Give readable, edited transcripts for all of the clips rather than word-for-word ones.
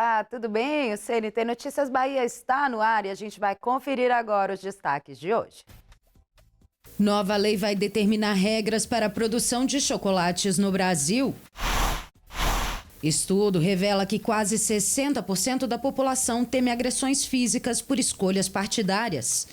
Olá, tudo bem? O CNT Notícias Bahia está no ar e a gente vai conferir agora os destaques de hoje. Nova lei vai determinar regras para a produção de chocolates no Brasil. Estudo revela que quase 60% da população teme agressões físicas por escolhas partidárias.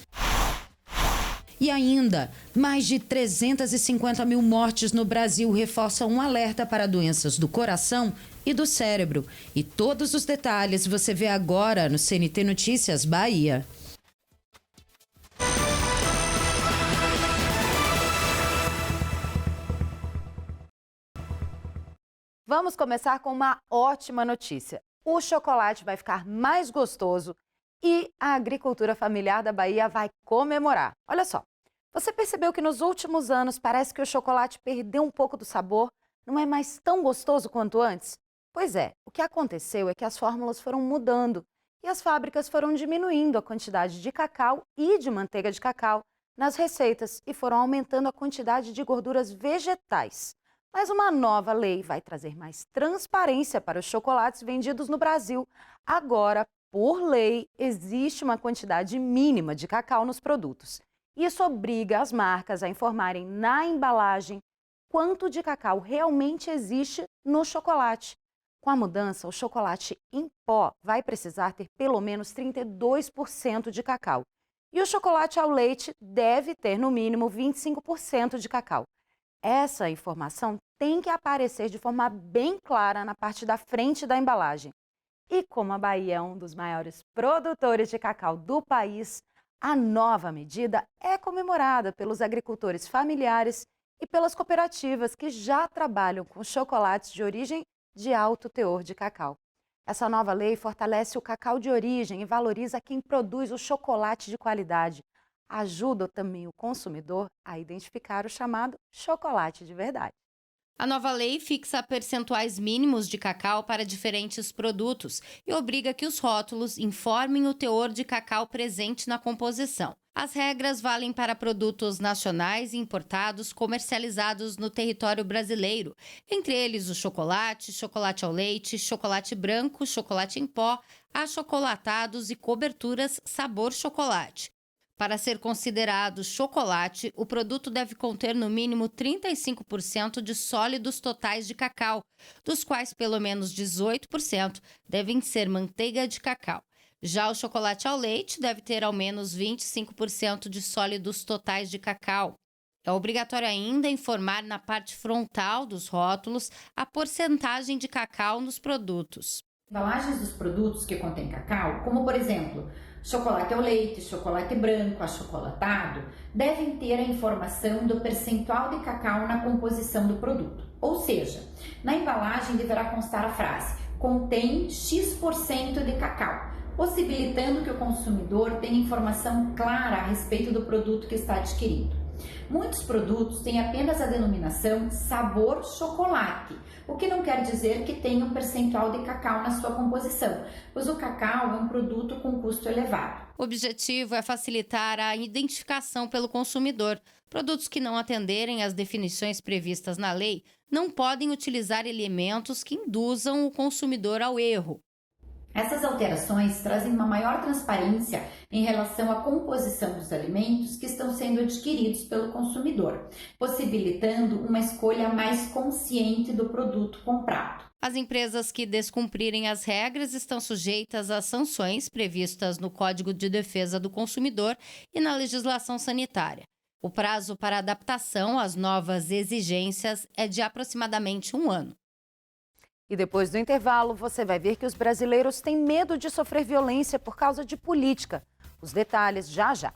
E ainda, mais de 350 mil mortes no Brasil reforçam um alerta para doenças do coração e do cérebro. E todos os detalhes você vê agora no CNT Notícias Bahia. Vamos começar com uma ótima notícia. O chocolate vai ficar mais gostoso e a agricultura familiar da Bahia vai comemorar. Olha só, você percebeu que nos últimos anos parece que o chocolate perdeu um pouco do sabor? Não é mais tão gostoso quanto antes? Pois é, o que aconteceu é que as fórmulas foram mudando e as fábricas foram diminuindo a quantidade de cacau e de manteiga de cacau nas receitas e foram aumentando a quantidade de gorduras vegetais. Mas uma nova lei vai trazer mais transparência para os chocolates vendidos no Brasil. Agora, por lei, existe uma quantidade mínima de cacau nos produtos. Isso obriga as marcas a informarem na embalagem quanto de cacau realmente existe no chocolate. Com a mudança, o chocolate em pó vai precisar ter pelo menos 32% de cacau. E o chocolate ao leite deve ter no mínimo 25% de cacau. Essa informação tem que aparecer de forma bem clara na parte da frente da embalagem. E como a Bahia é um dos maiores produtores de cacau do país, a nova medida é comemorada pelos agricultores familiares e pelas cooperativas que já trabalham com chocolates de origem de alto teor de cacau. Essa nova lei fortalece o cacau de origem e valoriza quem produz o chocolate de qualidade. Ajuda também o consumidor a identificar o chamado chocolate de verdade. A nova lei fixa percentuais mínimos de cacau para diferentes produtos e obriga que os rótulos informem o teor de cacau presente na composição. As regras valem para produtos nacionais e importados comercializados no território brasileiro, entre eles o chocolate, chocolate ao leite, chocolate branco, chocolate em pó, achocolatados e coberturas sabor chocolate. Para ser considerado chocolate, o produto deve conter no mínimo 35% de sólidos totais de cacau, dos quais pelo menos 18% devem ser manteiga de cacau. Já o chocolate ao leite deve ter ao menos 25% de sólidos totais de cacau. É obrigatório ainda informar na parte frontal dos rótulos a porcentagem de cacau nos produtos. Embalagens dos produtos que contêm cacau, como por exemplo, chocolate ao leite, chocolate branco, achocolatado, devem ter a informação do percentual de cacau na composição do produto. Ou seja, na embalagem deverá constar a frase contém X% de cacau, possibilitando que o consumidor tenha informação clara a respeito do produto que está adquirindo. Muitos produtos têm apenas a denominação sabor chocolate, o que não quer dizer que tenha um percentual de cacau na sua composição, pois o cacau é um produto com custo elevado. O objetivo é facilitar a identificação pelo consumidor. Produtos que não atenderem às definições previstas na lei não podem utilizar elementos que induzam o consumidor ao erro. Essas alterações trazem uma maior transparência em relação à composição dos alimentos que estão sendo adquiridos pelo consumidor, possibilitando uma escolha mais consciente do produto comprado. As empresas que descumprirem as regras estão sujeitas às sanções previstas no Código de Defesa do Consumidor e na legislação sanitária. O prazo para adaptação às novas exigências é de aproximadamente 1 ano. E depois do intervalo, você vai ver que os brasileiros têm medo de sofrer violência por causa de política. Os detalhes já já.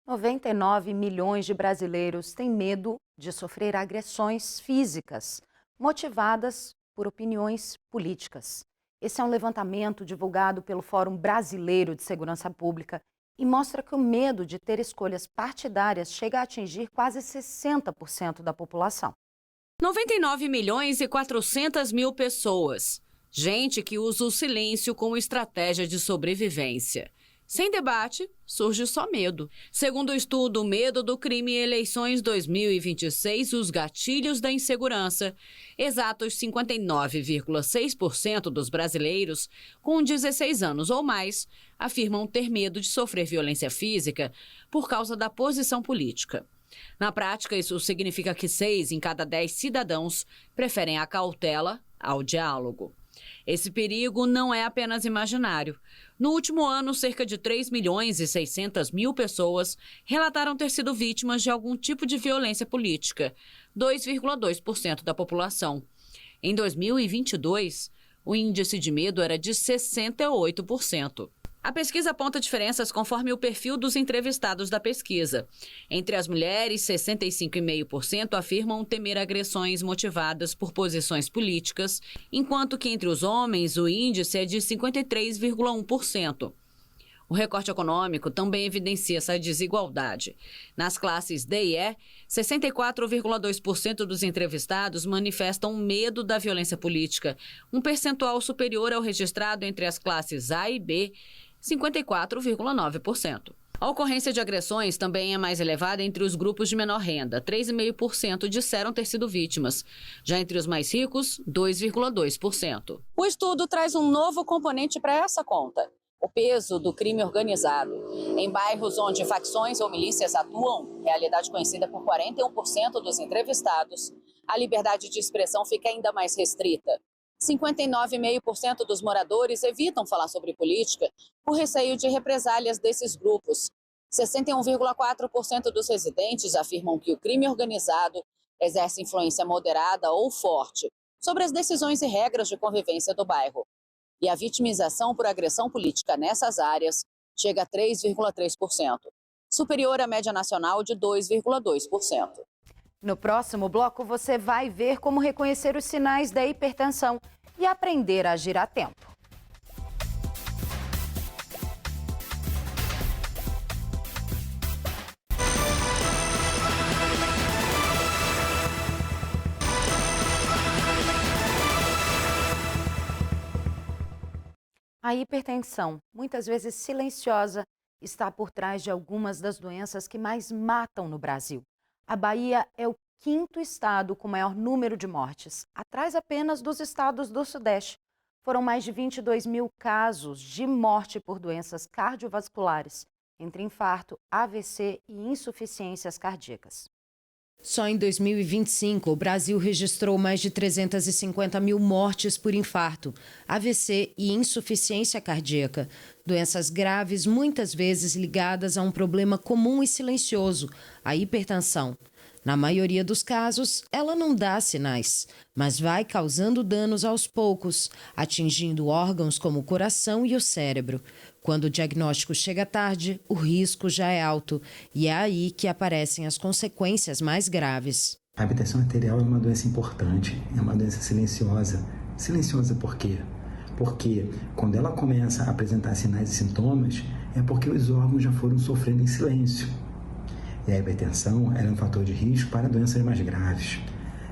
R$ 99 milhões de brasileiros têm medo de sofrer agressões físicas motivadas por opiniões políticas. Esse é um levantamento divulgado pelo Fórum Brasileiro de Segurança Pública e mostra que o medo de ter escolhas partidárias chega a atingir quase 60% da população. 99 milhões e 400 mil pessoas. Gente que usa o silêncio como estratégia de sobrevivência. Sem debate, surge só medo. Segundo o estudo Medo do Crime e Eleições 2026, os gatilhos da insegurança, exatos 59,6% dos brasileiros com 16 anos ou mais afirmam ter medo de sofrer violência física por causa da posição política. Na prática, isso significa que 6 em cada 10 cidadãos preferem a cautela ao diálogo. Esse perigo não é apenas imaginário. No último ano, cerca de 3.600.000 pessoas relataram ter sido vítimas de algum tipo de violência política, 2,2% da população. Em 2022, o índice de medo era de 68%. A pesquisa aponta diferenças conforme o perfil dos entrevistados da pesquisa. Entre as mulheres, 65,5% afirmam temer agressões motivadas por posições políticas, enquanto que entre os homens o índice é de 53,1%. O recorte econômico também evidencia essa desigualdade. Nas classes D e E, 64,2% dos entrevistados manifestam medo da violência política, um percentual superior ao registrado entre as classes A e B, 54,9%. A ocorrência de agressões também é mais elevada entre os grupos de menor renda. 3,5% disseram ter sido vítimas. Já entre os mais ricos, 2,2%. O estudo traz um novo componente para essa conta: o peso do crime organizado. Em bairros onde facções ou milícias atuam, realidade conhecida por 41% dos entrevistados, a liberdade de expressão fica ainda mais restrita. 59,5% dos moradores evitam falar sobre política por receio de represálias desses grupos. 61,4% dos residentes afirmam que o crime organizado exerce influência moderada ou forte sobre as decisões e regras de convivência do bairro. E a vitimização por agressão política nessas áreas chega a 3,3%, superior à média nacional de 2,2%. No próximo bloco, você vai ver como reconhecer os sinais da hipertensão e aprender a agir a tempo. A hipertensão, muitas vezes silenciosa, está por trás de algumas das doenças que mais matam no Brasil. A Bahia é o 5º estado com maior número de mortes, atrás apenas dos estados do Sudeste. Foram mais de 22.000 casos de morte por doenças cardiovasculares, entre infarto, AVC e insuficiências cardíacas. Só em 2025, o Brasil registrou mais de 350.000 mortes por infarto, AVC e insuficiência cardíaca. Doenças graves, muitas vezes ligadas a um problema comum e silencioso, a hipertensão. Na maioria dos casos, ela não dá sinais, mas vai causando danos aos poucos, atingindo órgãos como o coração e o cérebro. Quando o diagnóstico chega tarde, o risco já é alto e é aí que aparecem as consequências mais graves. A hipertensão arterial é uma doença importante, é uma doença silenciosa. Silenciosa por quê? Porque quando ela começa a apresentar sinais e sintomas, é porque os órgãos já foram sofrendo em silêncio. E a hipertensão é um fator de risco para doenças mais graves,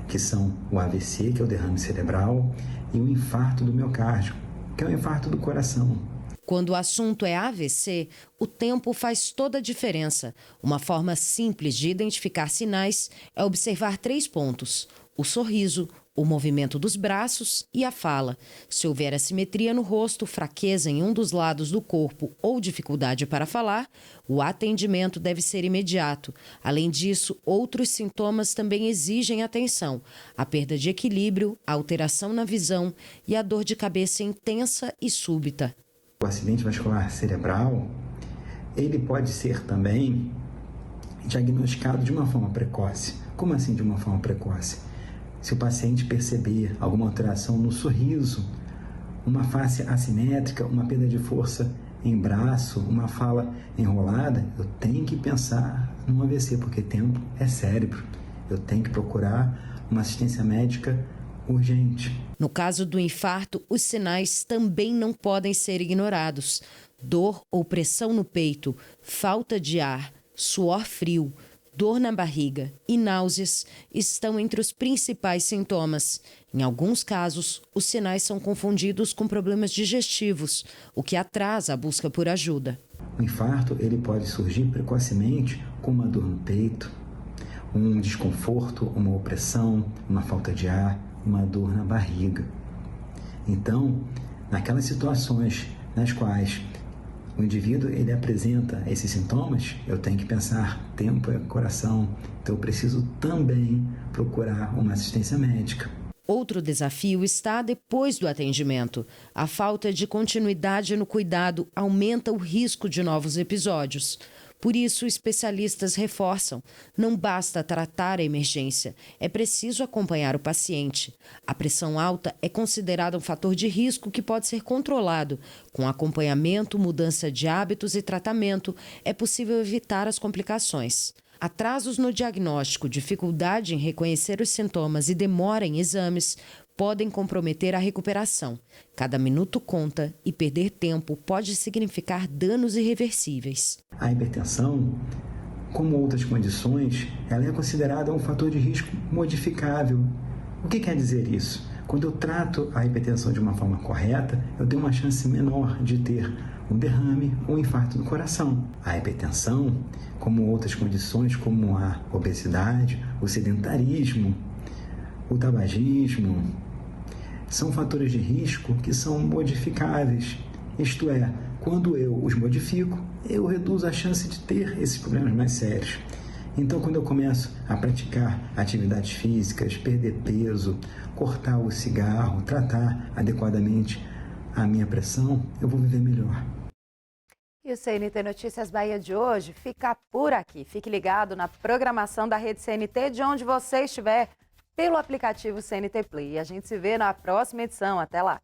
que são o AVC, que é o derrame cerebral, e o infarto do miocárdio, que é o infarto do coração. Quando o assunto é AVC, o tempo faz toda a diferença. Uma forma simples de identificar sinais é observar 3 pontos: o sorriso, o movimento dos braços e a fala. Se houver assimetria no rosto, fraqueza em um dos lados do corpo ou dificuldade para falar, o atendimento deve ser imediato. Além disso, outros sintomas também exigem atenção: a perda de equilíbrio, a alteração na visão e a dor de cabeça intensa e súbita. O acidente vascular cerebral, ele pode ser também diagnosticado de uma forma precoce. Como assim de uma forma precoce? Se o paciente perceber alguma alteração no sorriso, uma face assimétrica, uma perda de força em braço, uma fala enrolada, eu tenho que pensar no AVC, porque tempo é cérebro. Eu tenho que procurar uma assistência médica urgente. No caso do infarto, os sinais também não podem ser ignorados: dor ou pressão no peito, falta de ar, suor frio, dor na barriga e náuseas estão entre os principais sintomas. Em alguns casos, os sinais são confundidos com problemas digestivos, o que atrasa a busca por ajuda. O infarto ele pode surgir precocemente com uma dor no peito, um desconforto, uma opressão, uma falta de ar, uma dor na barriga. Então, naquelas situações nas quais o indivíduo ele apresenta esses sintomas, eu tenho que pensar, tempo é coração, então eu preciso também procurar uma assistência médica. Outro desafio está depois do atendimento. A falta de continuidade no cuidado aumenta o risco de novos episódios. Por isso, especialistas reforçam: não basta tratar a emergência, é preciso acompanhar o paciente. A pressão alta é considerada um fator de risco que pode ser controlado. Com acompanhamento, mudança de hábitos e tratamento, é possível evitar as complicações. Atrasos no diagnóstico, dificuldade em reconhecer os sintomas e demora em exames podem comprometer a recuperação. Cada minuto conta e perder tempo pode significar danos irreversíveis. A hipertensão, como outras condições, ela é considerada um fator de risco modificável. O que quer dizer isso? Quando eu trato a hipertensão de uma forma correta, eu tenho uma chance menor de ter um derrame ou um infarto do coração. A hipertensão, como outras condições como a obesidade, o sedentarismo, o tabagismo, são fatores de risco que são modificáveis. Isto é, quando eu os modifico, eu reduzo a chance de ter esses problemas mais sérios. Então, quando eu começo a praticar atividades físicas, perder peso, cortar o cigarro, tratar adequadamente a minha pressão, eu vou viver melhor. E o CNT Notícias Bahia de hoje fica por aqui. Fique ligado na programação da Rede CNT, de onde você estiver, pelo aplicativo CNT Play. E a gente se vê na próxima edição. Até lá!